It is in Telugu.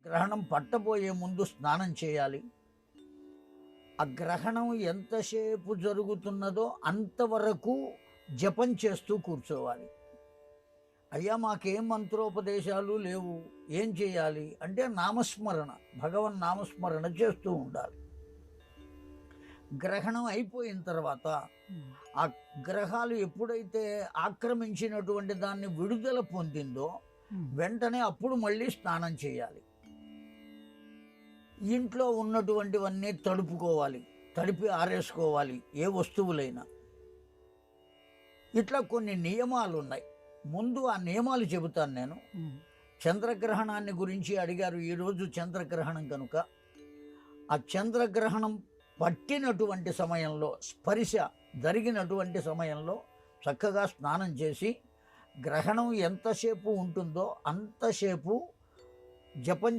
గ్రహణం పట్టబోయే ముందు స్నానం చేయాలి. ఆ గ్రహణం ఎంతసేపు జరుగుతున్నదో అంతవరకు జపం చేస్తూ కూర్చోవాలి. అయ్యా మాకేం మంత్రోపదేశాలు లేవు, ఏం చేయాలి అంటే నామస్మరణ, భగవన్ నామస్మరణ చేస్తూ ఉండాలి. గ్రహణం అయిపోయిన తర్వాత ఆ గ్రహాలు ఎప్పుడైతే ఆక్రమించినటువంటి దాన్ని విడుదల పొందిందో వెంటనే అప్పుడు మళ్ళీ స్నానం చేయాలి. ఇంట్లో ఉన్నటువంటివన్నీ తడుపుకోవాలి, తడిపి ఆరేసుకోవాలి, ఏ వస్తువులైనా. ఇట్లా కొన్ని నియమాలు ఉన్నాయి. ముందు ఆ నియమాలు చెబుతాను నేను. చంద్రగ్రహణాన్ని గురించి అడిగారు, ఈరోజు చంద్రగ్రహణం కనుక ఆ చంద్రగ్రహణం పట్టినటువంటి సమయంలో, స్పర్శ జరిగినటువంటి సమయంలో చక్కగా స్నానం చేసి గ్రహణం ఎంతసేపు ఉంటుందో అంతసేపు జపం